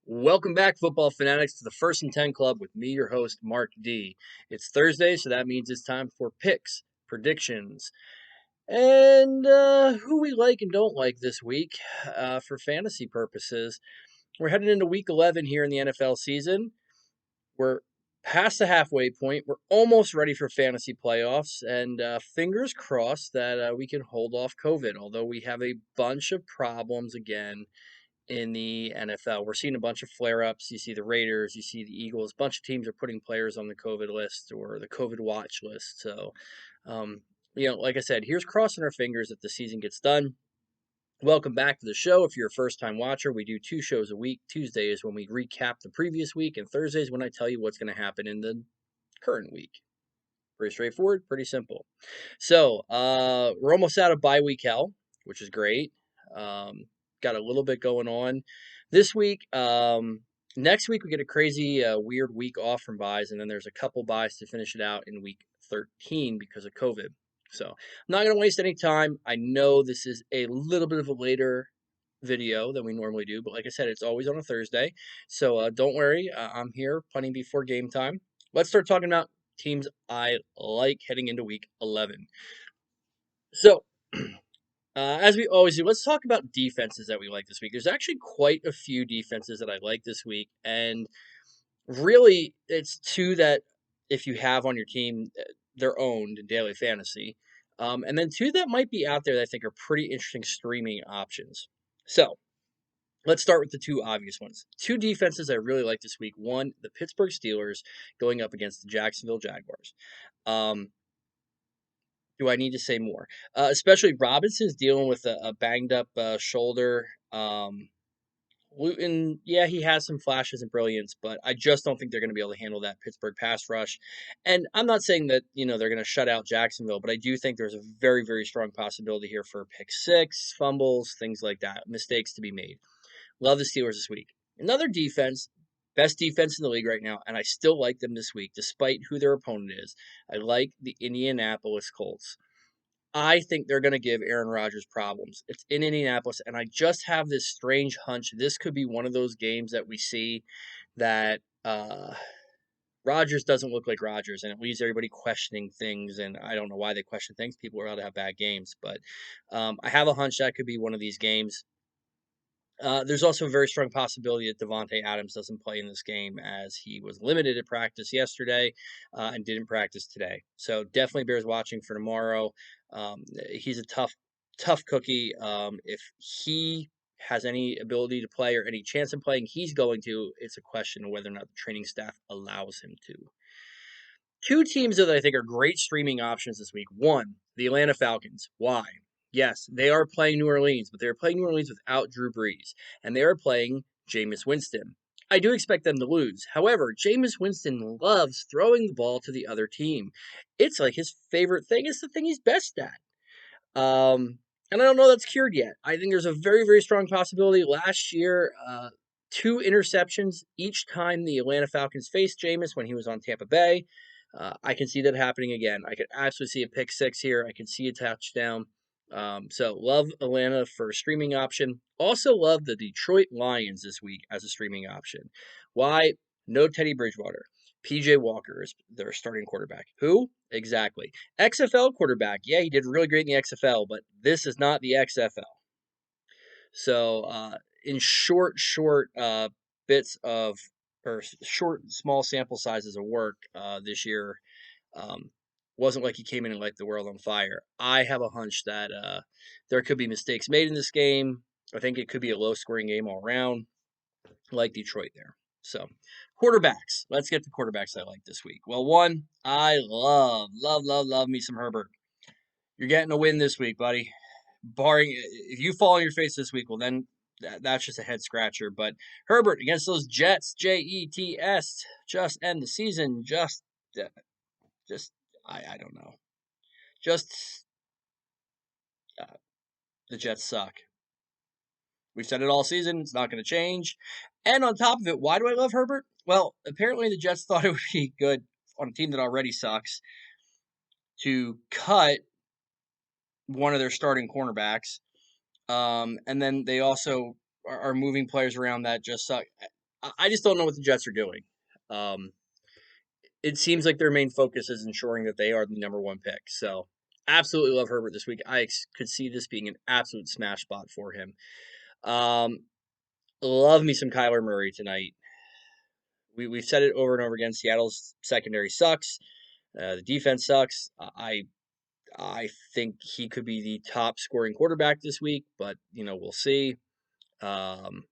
Welcome back, football fanatics, to the First and 10 Club with me, your host, Mark D. It's Thursday, so that means it's time for picks, predictions, and who we like and don't like this week for fantasy purposes. We're heading into week 11 here in the NFL season. We're past the halfway point. We're almost ready for fantasy playoffs, and fingers crossed that we can hold off COVID, although we have a bunch of problems again in the NFL. We're seeing a bunch of flare ups. You see the Raiders, you see the Eagles. A bunch of teams are putting players on the COVID list or the COVID watch list. So, um, like I said, here's crossing our fingers that the season gets done. Welcome back to the show. If you're a first time watcher, we do 2 shows a week. Tuesday is when we recap the previous week, and Thursday is when I tell you what's going to happen in the current week. Pretty straightforward, pretty simple. So, we're almost out of bye week hell, which is great. Got a little bit going on this week. Next week we get a crazy, weird week off from buys, and then there's a couple buys to finish it out in week 13 because of COVID. So, I'm not going to waste any time. I know this is a little bit of a later video than we normally do, but like I said, it's always on a Thursday. So, don't worry, I'm here plenty before game time. Let's start talking about teams I like heading into week 11. So, as we always do, let's talk about defenses that we like this week. There's actually quite a few defenses that I like this week, and really, it's two that if you have on your team, they're owned in daily fantasy, and then two that might be out there that I think are pretty interesting streaming options. So, let's start with the two obvious ones. Two defenses I really like this week. One, the Pittsburgh Steelers going up against the Jacksonville Jaguars. Um, do I need to say more? Especially Robinson's dealing with a banged up shoulder. Luton, yeah, he has some flashes and brilliance, but I just don't think they're going to be able to handle that Pittsburgh pass rush. And I'm not saying that they're going to shut out Jacksonville, but I do think there's a very, very strong possibility here for pick six, fumbles, things like that, mistakes to be made. Love the Steelers this week. Another defense, best defense in the league right now, and I still like them this week, despite who their opponent is. I like the Indianapolis Colts. I think they're going to give Aaron Rodgers problems. It's in Indianapolis, and I just have this strange hunch. This could be one of those games that we see that Rodgers doesn't look like Rodgers, and it leaves everybody questioning things. And I don't know why they question things. People are allowed to have bad games, but I have a hunch that could be one of these games. There's also a very strong possibility that Devontae Adams doesn't play in this game as he was limited at practice yesterday and didn't practice today. So definitely bears watching for tomorrow. He's a tough cookie. If he has any ability to play or any chance of playing, he's going to. It's a question of whether or not the training staff allows him to. Two teams that I think are great streaming options this week. One, the Atlanta Falcons. Why? Yes, they are playing New Orleans, but they're playing New Orleans without Drew Brees, and they are playing Jameis Winston. I do expect them to lose. However, Jameis Winston loves throwing the ball to the other team. It's like his favorite thing. It's the thing he's best at. And I don't know that's cured yet. I think there's a very, very strong possibility. Last year, two interceptions each time the Atlanta Falcons faced Jameis when he was on Tampa Bay. I can see that happening again. I could absolutely see a pick six here. I can see a touchdown. So love Atlanta for a streaming option. Also love the Detroit Lions this week as a streaming option. Why? No Teddy Bridgewater. PJ Walker is their starting quarterback. Who? Exactly. XFL quarterback. Yeah, he did really great in the XFL, but this is not the XFL. So, in short bits of, or short, small sample sizes of work this year, um, wasn't like he came in and light the world on fire. I have a hunch that there could be mistakes made in this game. I think it could be a low scoring game all around, like Detroit there. So, quarterbacks. Let's get to quarterbacks I like this week. Well, one, I love me some Herbert. You're getting a win this week, buddy. Barring if you fall on your face this week, well then that's just a head scratcher. But Herbert against those Jets, Jets, just end the season. Just I don't know. Just uh, the Jets suck. We've said it all season. It's not going to change. And on top of it, why do I love Herbert? Well, apparently the Jets thought it would be good on a team that already sucks to cut one of their starting cornerbacks. And then they also are moving players around that just suck. I just don't know what the Jets are doing. Um, it seems like their main focus is ensuring that they are the number one pick. So, absolutely love Herbert this week. Could see this being an absolute smash spot for him. Um, love me some Kyler Murray tonight. We've said it over and over again. Seattle's secondary sucks. The defense sucks. I think he could be the top scoring quarterback this week, but we'll see. Um,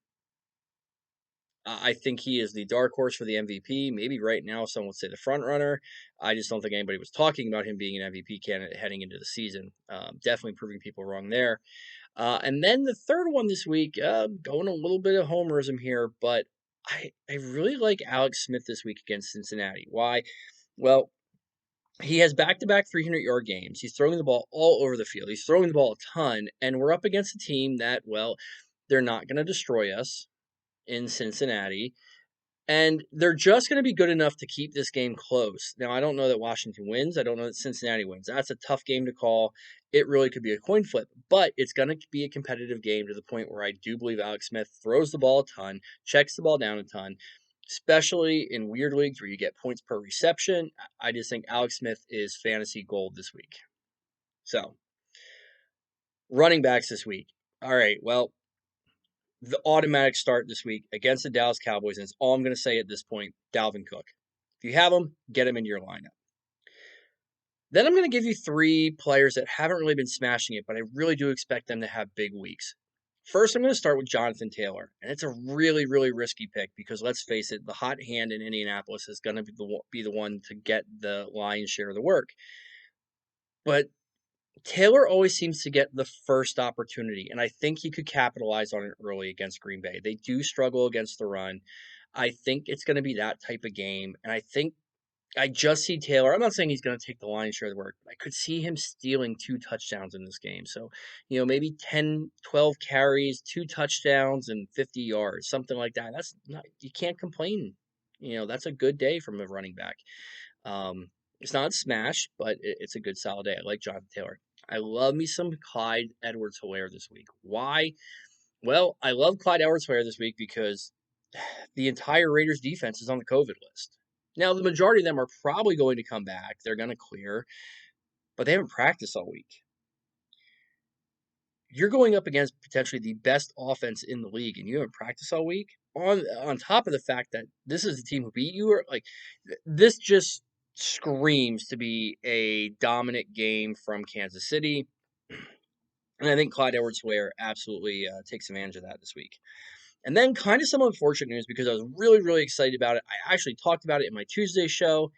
I think he is the dark horse for the MVP. Maybe right now some would say the front runner. I just don't think anybody was talking about him being an MVP candidate heading into the season. Definitely proving people wrong there. And then the third one this week, going a little bit of homerism here, but I really like Alex Smith this week against Cincinnati. Why? Well, he has back-to-back 300-yard games. He's throwing the ball all over the field. He's throwing the ball a ton, and we're up against a team that, well, they're not going to destroy us in Cincinnati. And they're just going to be good enough to keep this game close. Now, I don't know that Washington wins. I don't know that Cincinnati wins. That's a tough game to call. It really could be a coin flip, but it's going to be a competitive game to the point where I do believe Alex Smith throws the ball a ton, checks the ball down a ton, especially in weird leagues where you get points per reception. I just think Alex Smith is fantasy gold this week. So, running backs this week. All right, well, the automatic start this week against the Dallas Cowboys, and it's all I'm going to say at this point, Dalvin Cook. If you have him, get him into your lineup. Then I'm going to give you three players that haven't really been smashing it, but I really do expect them to have big weeks. First, I'm going to start with Jonathan Taylor, and it's a really, really risky pick because let's face it, the hot hand in Indianapolis is going to be the one to get the lion's share of the work. But Taylor always seems to get the first opportunity, and I think he could capitalize on it early against Green Bay. They do struggle against the run. I think it's going to be that type of game, and I think I just see Taylor. I'm not saying he's going to take the lion's share of the work, but I could see him stealing 2 touchdowns in this game. So, maybe 10, 12 carries, 2 touchdowns, and 50 yards, something like that. That's not, you can't complain. That's a good day from a running back. It's not a smash, but it's a good solid day. I like Jonathan Taylor. I love me some Clyde Edwards-Helaire this week. Why? Well, I love Clyde Edwards-Helaire this week because the entire Raiders defense is on the COVID list. Now, the majority of them are probably going to come back. They're going to clear, but they haven't practiced all week. You're going up against potentially the best offense in the league, and you haven't practiced all week. On top of the fact that this is the team who beat you, or this just screams to be a dominant game from Kansas City. And I think Clyde Edwards-Helaire absolutely takes advantage of that this week. And then kind of some unfortunate news because I was really, really excited about it. I actually talked about it in my Tuesday show.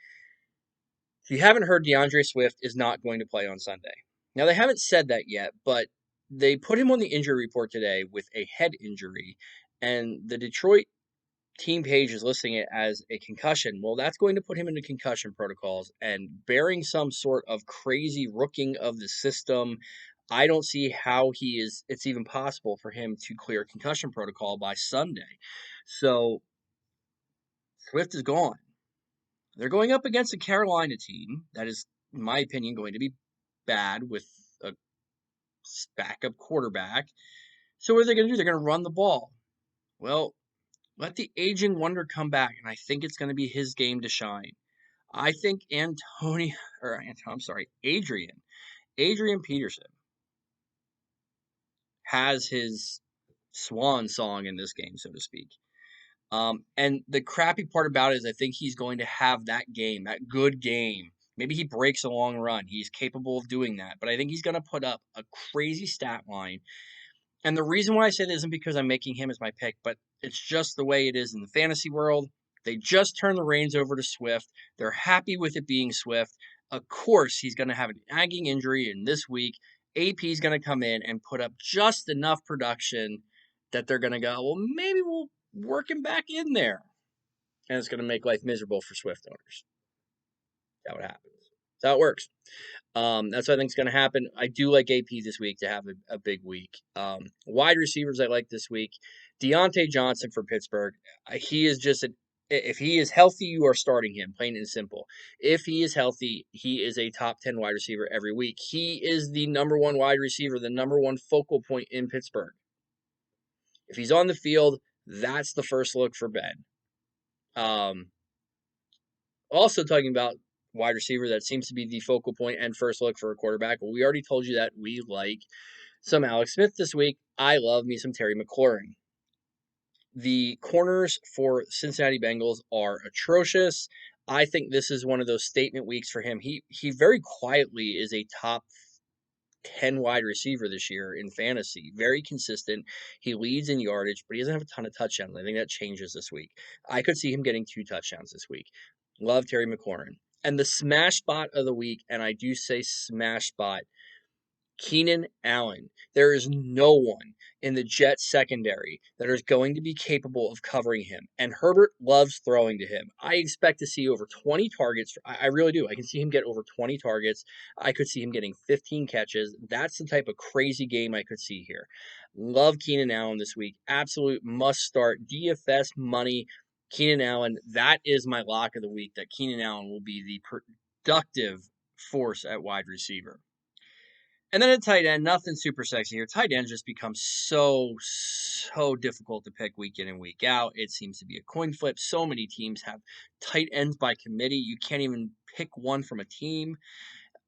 If you haven't heard, DeAndre Swift is not going to play on Sunday. Now, they haven't said that yet, but they put him on the injury report today with a head injury. And the Detroit team page is listing it as a concussion. Well, that's going to put him into concussion protocols and bearing some sort of crazy rooking of the system. I don't see how it's even possible for him to clear concussion protocol by Sunday. So Swift is gone. They're going up against a Carolina team that is, in my opinion, going to be bad with a backup quarterback. So what are they going to do? They're going to run the ball. Well, let the aging wonder come back, and I think it's going to be his game to shine. I think Adrian Peterson has his swan song in this game, so to speak. And the crappy part about it is I think he's going to have that game, that good game. Maybe he breaks a long run. He's capable of doing that. But I think he's going to put up a crazy stat line. And the reason why I say this isn't because I'm making him as my pick, but it's just the way it is in the fantasy world. They just turned the reins over to Swift. They're happy with it being Swift. Of course, he's going to have an nagging injury in this week. AP is going to come in and put up just enough production that they're going to go, well, maybe we'll work him back in there. And it's going to make life miserable for Swift owners. That's how it happens. That's how it works. That's what I think is going to happen. I do like AP this week to have a big week. Wide receivers I like this week. Deontay Johnson for Pittsburgh. He is just if he is healthy, you are starting him, plain and simple. If he is healthy, he is a top 10 wide receiver every week. He is the number one wide receiver, the number one focal point in Pittsburgh. If he's on the field, That's the first look for Ben. Um, Also talking about wide receiver, that seems to be the focal point and first look for a quarterback. Well, we already told you that we like some Alex Smith this week. I love me some Terry McLaurin. The corners for Cincinnati Bengals are atrocious. I think this is one of those statement weeks for him. He very quietly is a top 10 wide receiver this year in fantasy. Very consistent. He leads in yardage, but he doesn't have a ton of touchdowns. I think that changes this week. I could see him getting 2 touchdowns this week. Love Terry McLaurin. And the smash spot of the week, and I do say smash spot, Keenan Allen. There is no one in the Jets secondary that is going to be capable of covering him. And Herbert loves throwing to him. I expect to see over 20 targets. I really do. I can see him get over 20 targets. I could see him getting 15 catches. That's the type of crazy game I could see here. Love Keenan Allen this week. Absolute must start. DFS money. Keenan Allen. That is my lock of the week, that Keenan Allen will be the productive force at wide receiver. And then at tight end, nothing super sexy here. Tight end just becomes so difficult to pick week in and week out. It seems to be a coin flip. So many teams have tight ends by committee. You can't even pick one from a team.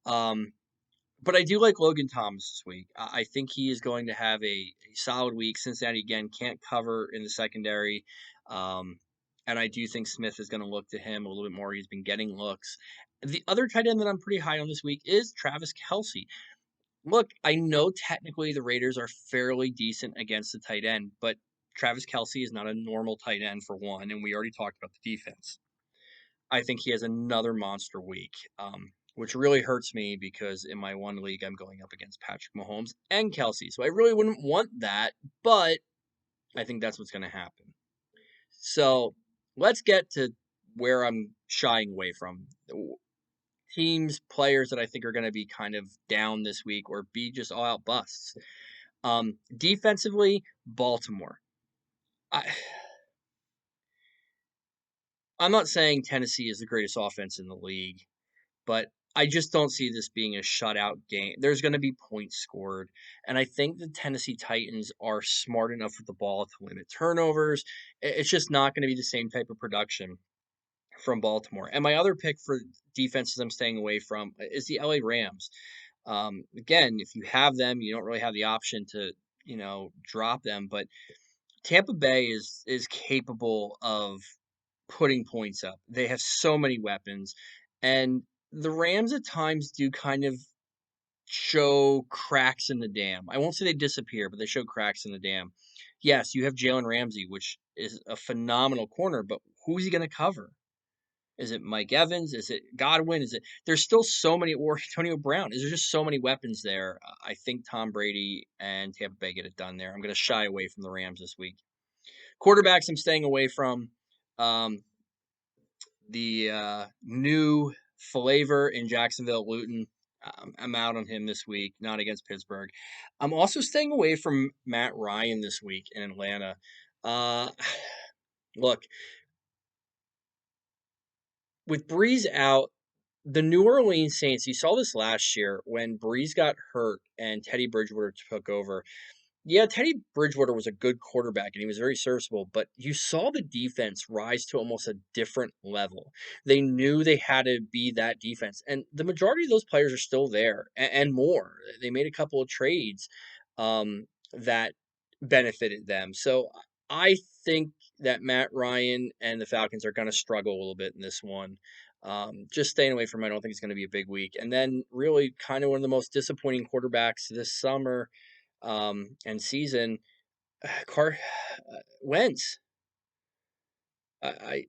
But I do like Logan Thomas this week. I think he is going to have a solid week. Cincinnati, again, can't cover in the secondary. And I do think Smith is going to look to him a little bit more. He's been getting looks. The other tight end that I'm pretty high on this week is Travis Kelce. Look, I know technically the Raiders are fairly decent against the tight end, but Travis Kelce is not a normal tight end for one, and we already talked about the defense. I think he has another monster week, which really hurts me because in my one league I'm going up against Patrick Mahomes and Kelce, so I really wouldn't want that, but I think that's what's going to happen. So let's get to where I'm shying away from. Teams, players that I think are going to be kind of down this week or be just all out busts. Defensively, Baltimore. I, I'm not saying Tennessee is the greatest offense in the league, but I just don't see this being a shutout game. There's going to be points scored, and I think the Tennessee Titans are smart enough with the ball to limit turnovers. It's just not going to be the same type of production from Baltimore. And my other pick for defenses I'm staying away from is the LA Rams. Again, if you have them, you don't really have the option to, drop them. But Tampa Bay is capable of putting points up. They have so many weapons, and the Rams at times do kind of show cracks in the dam. I won't say they disappear, but they show cracks in the dam. Yes, you have Jalen Ramsey, which is a phenomenal corner, but who's he going to cover? Is it Mike Evans? Is it Godwin? There's still so many, or Antonio Brown? Is there just so many weapons there? I think Tom Brady and Tampa Bay get it done there. I'm going to shy away from the Rams this week. Quarterbacks, I'm staying away from. Um, the new flavor in Jacksonville, Luton. I'm out on him this week, not against Pittsburgh. I'm also staying away from Matt Ryan this week in Atlanta. Uh, Look, with Breeze out, the New Orleans Saints, you saw this last year when Breeze got hurt and Teddy Bridgewater took over. Yeah, Teddy Bridgewater was a good quarterback and he was very serviceable, but you saw the defense rise to almost a different level. They knew they had to be that defense, and the majority of those players are still there and more. They made a couple of trades that benefited them. So I think that Matt Ryan and the Falcons are going to struggle a little bit in this one. Just staying away from him, I don't think it's going to be a big week. And then really kind of one of the most disappointing quarterbacks this summer and season, Car Wentz. I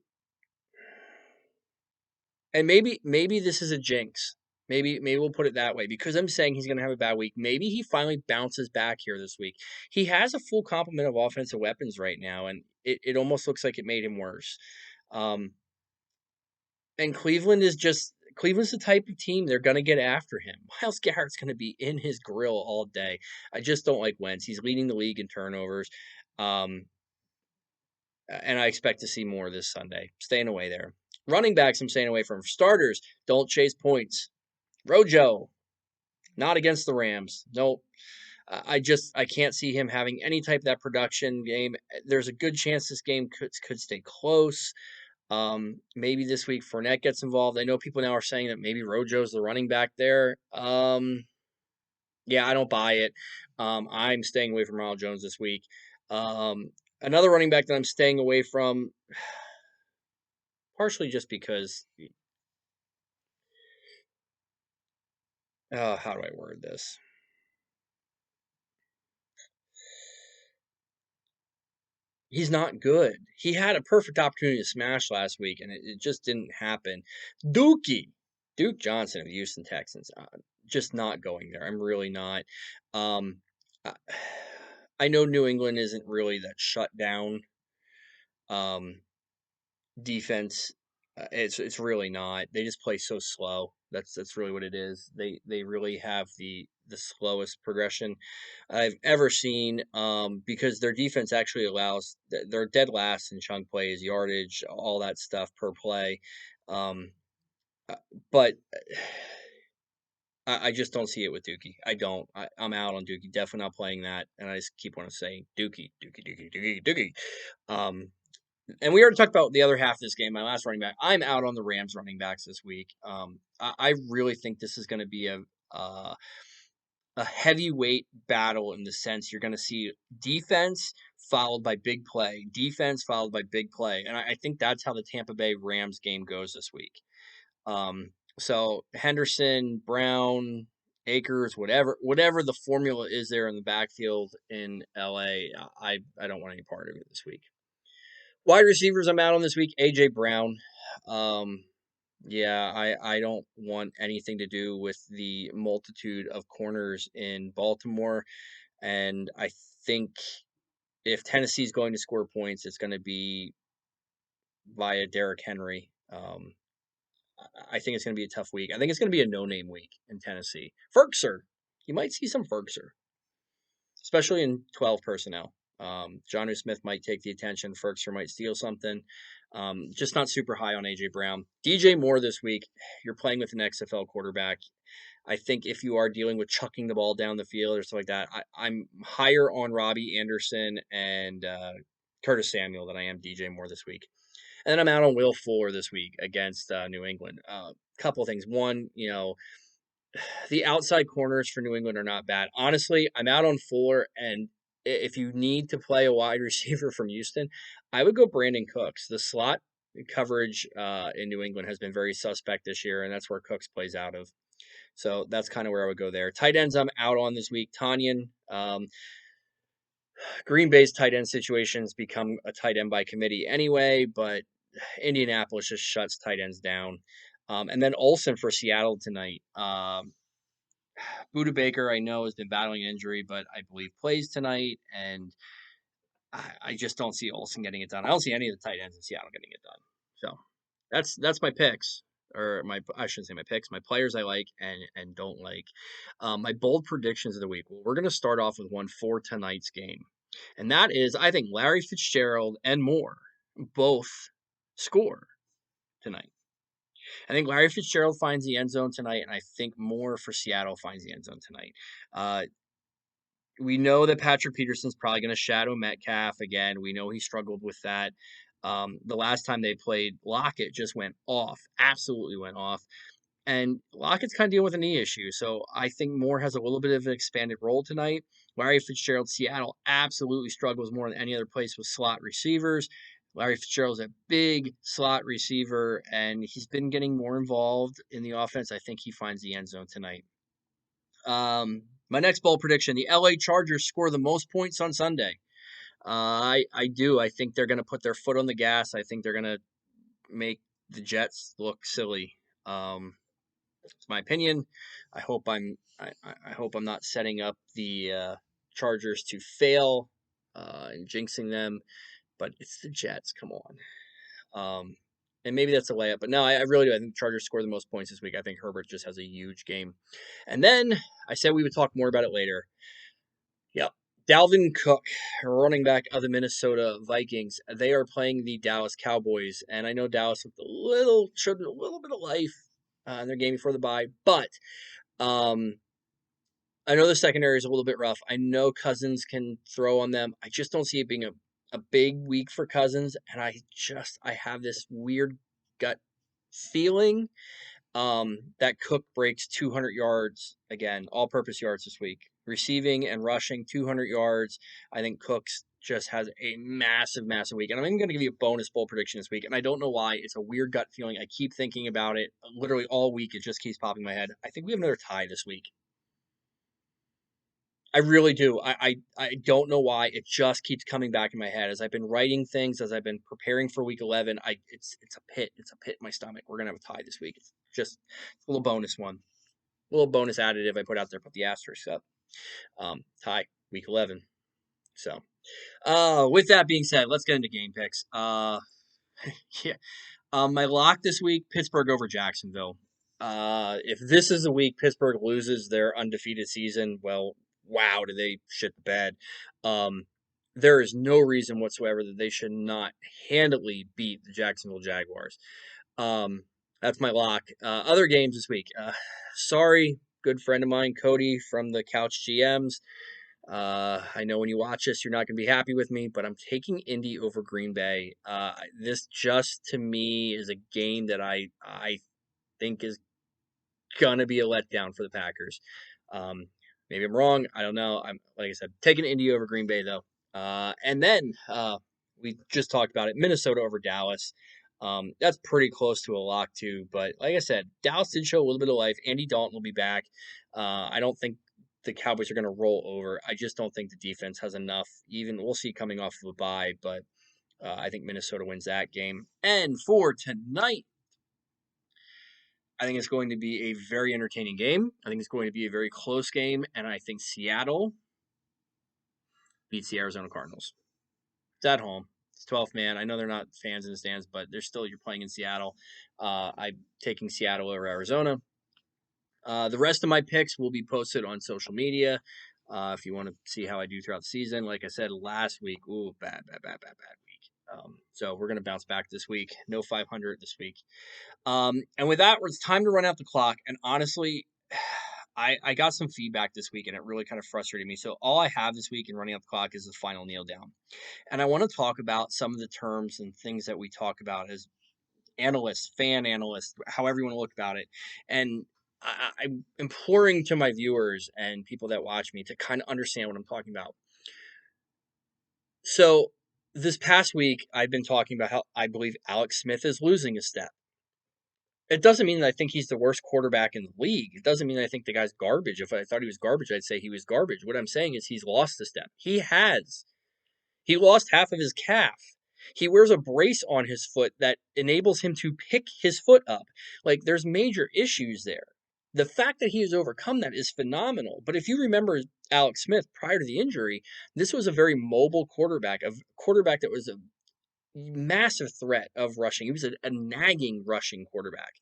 and maybe this is a jinx. Maybe we'll put it that way because I'm saying he's going to have a bad week. Maybe he finally bounces back here this week. He has a full complement of offensive weapons right now, and it almost looks like it made him worse. Um, and Cleveland's the type of team they're going to get after him. Myles Garrett's going to be in his grill all day. I just don't like Wentz. He's leading the league in turnovers. Um, and I expect to see more this Sunday. Staying away there. Running backs, I'm staying away from. Starters, don't chase points. Rojo, not against the Rams. Nope. I can't see him having any type of that production game. There's a good chance this game could stay close. Maybe this week Fournette gets involved. I know people now are saying that maybe Rojo's the running back there. Yeah, I don't buy it. I'm staying away from Ronald Jones this week. Another running back that I'm staying away from, partially just because, how do I word this? He's not good. He had a perfect opportunity to smash last week, and it just didn't happen. Duke Johnson of the Houston Texans, just not going there. I'm really not. Um, I, I know New England isn't really that shut down um, defense. It's really not. They just play so slow. That's really what it is. They really have the slowest progression I've ever seen. Because their defense actually allows they're dead last in chunk plays, yardage, all that stuff per play. Um, uh, but I just don't see it with Dookie. I don't. I'm out on Dookie. Definitely not playing that. And I just keep wanting to say Dookie, Dookie, Dookie, Dookie, Dookie. Um, and we already talked about the other half of this game. My last running back. I'm out on the Rams running backs this week. I really think this is going to be uh, a heavyweight battle in the sense you're going to see defense followed by big play, defense followed by big play, and I think that's how the Tampa Bay Rams game goes this week. So Henderson, Brown, Akers, whatever the formula is there in the backfield in LA, I don't want any part of it this week. Wide receivers I'm out on this week, AJ Brown. Um, yeah, I don't want anything to do with the multitude of corners in Baltimore. And I think if Tennessee's going to score points, it's going to be via Derrick Henry. I think it's going to be a tough week. I think it's going to be a no-name week in Tennessee. Ferkser, you might see some Ferkser, especially in 12 personnel. Jonnu Smith might take the attention. Ferkser might steal something. Just not super high on A.J. Brown. DJ Moore this week, you're playing with an XFL quarterback. I think if you are dealing with chucking the ball down the field or stuff like that, I'm higher on Robbie Anderson and Curtis Samuel than I am DJ Moore this week. And then I'm out on Will Fuller this week against New England. Couple of things. One, the outside corners for New England are not bad. Honestly, I'm out on Fuller, and if you need to play a wide receiver from Houston, I would go Brandon Cooks. The slot coverage in New England has been very suspect this year, and that's where Cooks plays out of. So that's kind of where I would go there. Tight ends I'm out on this week. Tanyan, Green Bay's tight end situations become a tight end by committee anyway, but Indianapolis just shuts tight ends down. And then Olsen for Seattle tonight. Buda Baker, I know, has been battling injury, but I believe plays tonight. And I just don't see Olsen getting it done. I don't see any of the tight ends in Seattle getting it done. So that's my picks. Or my I shouldn't say my picks, my players I like and don't like. My bold predictions of the week. Well, we're gonna start off with one for tonight's game. And that is I think Larry Fitzgerald and Moore both score tonight. I think Larry Fitzgerald finds the end zone tonight, and I think Moore for Seattle finds the end zone tonight. Uh, we know that Patrick Peterson's probably going to shadow Metcalf again. We know he struggled with that. The last time they played, Lockett just went off, absolutely went off. And Lockett's kind of dealing with a knee issue. So I think Moore has a little bit of an expanded role tonight. Larry Fitzgerald, Seattle absolutely struggles more than any other place with slot receivers. Larry Fitzgerald's a big slot receiver, and he's been getting more involved in the offense. I think he finds the end zone tonight. My next bold prediction: the LA Chargers score the most points on Sunday. I do. I think they're going to put their foot on the gas. I think they're going to make the Jets look silly. It's my opinion. I hope I'm not setting up the Chargers to fail and jinxing them, but it's the Jets. Come on. And maybe that's a layup, but no, I really do. I think the Chargers score the most points this week. I think Herbert just has a huge game. And then I said we would talk more about it later. Yep. Dalvin Cook, running back of the Minnesota Vikings. They are playing the Dallas Cowboys, and I know Dallas showed a little bit of life in their game before the bye, but um, I know the secondary is a little bit rough. I know Cousins can throw on them. I just don't see it being a big week for Cousins, and I have this weird gut feeling that Cook breaks 200 yards again, all-purpose yards this week, receiving and rushing 200 yards. I think Cooks just has a massive, massive week, and I'm even going to give you a bonus bowl prediction this week. And I don't know why; it's a weird gut feeling. I keep thinking about it literally all week. It just keeps popping in my head. I think we have another tie this week. I really do. I don't know why. It just keeps coming back in my head as I've been writing things, as I've been preparing for week 11. It's a pit. It's a pit in my stomach. We're gonna have a tie this week. It's just a little bonus one, a little bonus additive I put out there. Put the asterisk up. Tie week 11. So, with that being said, let's get into game picks. Yeah. My lock this week: Pittsburgh over Jacksonville. If this is the week Pittsburgh loses their undefeated season, well, wow, do they shit the bed? Um, there is no reason whatsoever that they should not handily beat the Jacksonville Jaguars. Um, that's my lock. Other games this week. Sorry, good friend of mine, Cody from the Couch GMs. I know when you watch this, you're not going to be happy with me, but I'm taking Indy over Green Bay. This just to me is a game that I think is gonna be a letdown for the Packers. Um, Maybe I'm wrong. I don't know. I'm like I said, taking Indy over Green Bay though. And then we just talked about it. Minnesota over Dallas. That's pretty close to a lock too. But like I said, Dallas did show a little bit of life. Andy Dalton will be back. I don't think the Cowboys are going to roll over. I just don't think the defense has enough. Even we'll see coming off of a bye, but I think Minnesota wins that game. And for tonight, I think it's going to be a very entertaining game. I think it's going to be a very close game, and I think Seattle beats the Arizona Cardinals. It's at home. It's 12th man. I know they're not fans in the stands, but they're still you're playing in Seattle. I'm taking Seattle over Arizona. The rest of my picks will be posted on social media. If you want to see how I do throughout the season, like I said last week, ooh, bad week. So we're gonna bounce back this week. No 500 this week. And with that, it's time to run out the clock. And honestly, I got some feedback this week, and it really kind of frustrated me. So all I have this week in running out the clock is the final kneel down. And I want to talk about some of the terms and things that we talk about as analysts, fan analysts, however you want to look about it. And I'm imploring to my viewers and people that watch me to kind of understand what I'm talking about. So this past week, I've been talking about how I believe Alex Smith is losing a step. It doesn't mean that I think he's the worst quarterback in the league. It doesn't mean I think the guy's garbage. If I thought he was garbage, I'd say he was garbage. What I'm saying is he's lost a step. He has. He lost half of his calf. He wears a brace on his foot that enables him to pick his foot up. Like, there's major issues there. The fact that he has overcome that is phenomenal. But if you remember Alex Smith prior to the injury, this was a very mobile quarterback, a quarterback that was a massive threat of rushing. He was a nagging rushing quarterback.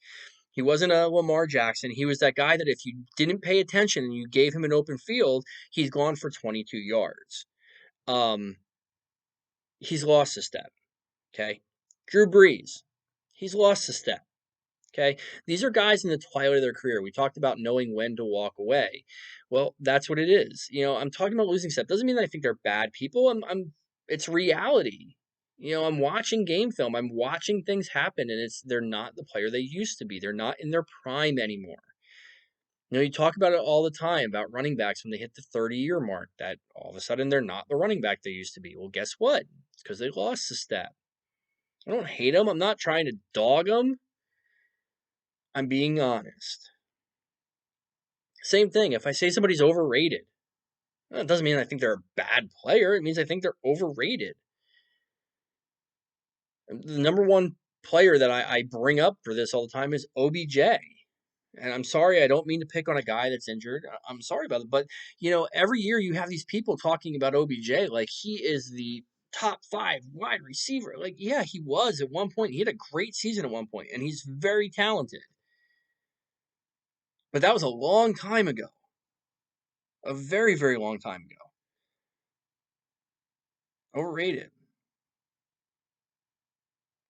He wasn't a Lamar Jackson. He was that guy that if you didn't pay attention and you gave him an open field, he's gone for 22 yards. Um, he's lost a step. Okay. Drew Brees, he's lost a step. Okay. These are guys in the twilight of their career. We talked about knowing when to walk away. Well, that's what it is. I'm talking about losing step. Doesn't mean that I think they're bad people. It's reality. I'm watching game film. I'm watching things happen, and they're not the player they used to be. They're not in their prime anymore. You talk about it all the time about running backs when they hit the 30-year mark, that all of a sudden they're not the running back they used to be. Well, guess what? It's because they lost a step. I don't hate them. I'm not trying to dog them. I'm being honest. Same thing. If I say somebody's overrated, it doesn't mean I think they're a bad player. It means I think they're overrated. The number one player that I bring up for this all the time is OBJ. And I'm sorry, I don't mean to pick on a guy that's injured. I'm sorry about it. But, every year you have these people talking about OBJ like he is the top 5 wide receiver. Like, yeah, he was at one point. He had a great season at one point, and he's very talented. But that was a long time ago. A very, very long time ago. Overrated.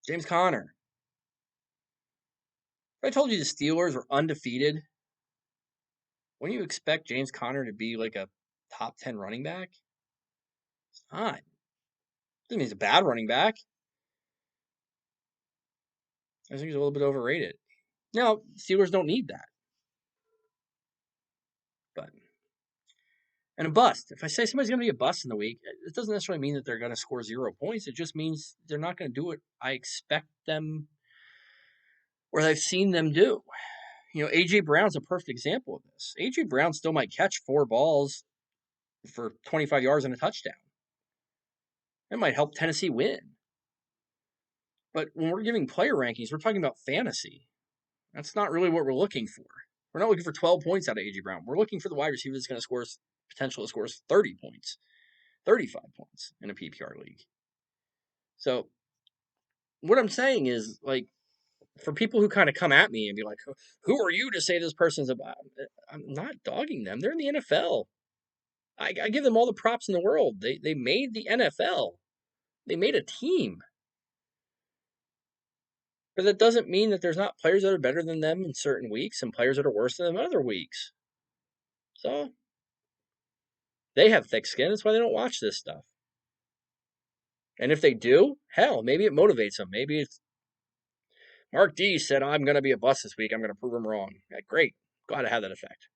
James Conner. If I told you the Steelers were undefeated When you expect James Conner to be like a top 10 running back? It's not. Doesn't mean he's a bad running back. I think he's a little bit overrated. Now, Steelers don't need that. But and a bust. If I say somebody's going to be a bust in the week, it doesn't necessarily mean that they're going to score 0 points. It just means they're not going to do what I expect them or I've seen them do. A.J. Brown's a perfect example of this. A.J. Brown still might catch 4 balls for 25 yards and a touchdown. That might help Tennessee win. But when we're giving player rankings, we're talking about fantasy. That's not really what we're looking for. We're not looking for 12 points out of A.J. Brown. We're looking for the wide receiver that's going to score potential to score 30 points, 35 points in a PPR league. So what I'm saying is, like, for people who kind of come at me and be like, who are you to say this person's about? I'm not dogging them. They're in the NFL. I give them all the props in the world. They made the NFL. They made a team. But that doesn't mean that there's not players that are better than them in certain weeks and players that are worse than them in other weeks. So they have thick skin. That's why they don't watch this stuff. And if they do, hell, maybe it motivates them. Maybe it's Mark D said, I'm going to be a bust this week. I'm going to prove him wrong. Yeah, great. Glad to have that effect.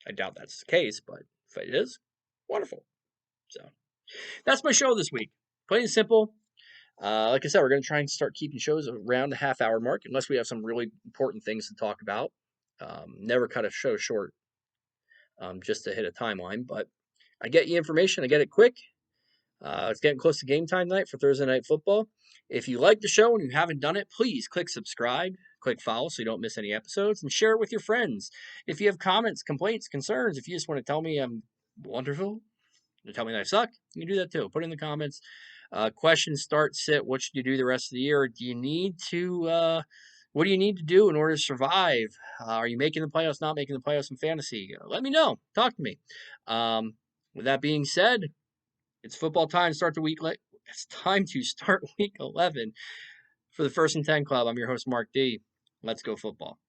I doubt that's the case, but if it is, wonderful. So that's my show this week. Plain and simple. Like I said, we're going to try and start keeping shows around the half-hour mark, unless we have some really important things to talk about. Never cut a show short just to hit a timeline, but I get you information. I get it quick. It's getting close to game time tonight for Thursday Night Football. If you like the show and you haven't done it, please click subscribe, click follow so you don't miss any episodes, and share it with your friends. If you have comments, complaints, concerns, if you just want to tell me I'm wonderful, or tell me that I suck, you can do that too. Put it in the comments. Questions, start, sit. What should you do the rest of the year? Do you need to? What do you need to do in order to survive? Are you making the playoffs? Not making the playoffs in fantasy? Let me know. Talk to me. With that being said, it's football time. It's time to start week 11 for the First and 10 Club. I'm your host, Mark D. Let's go football.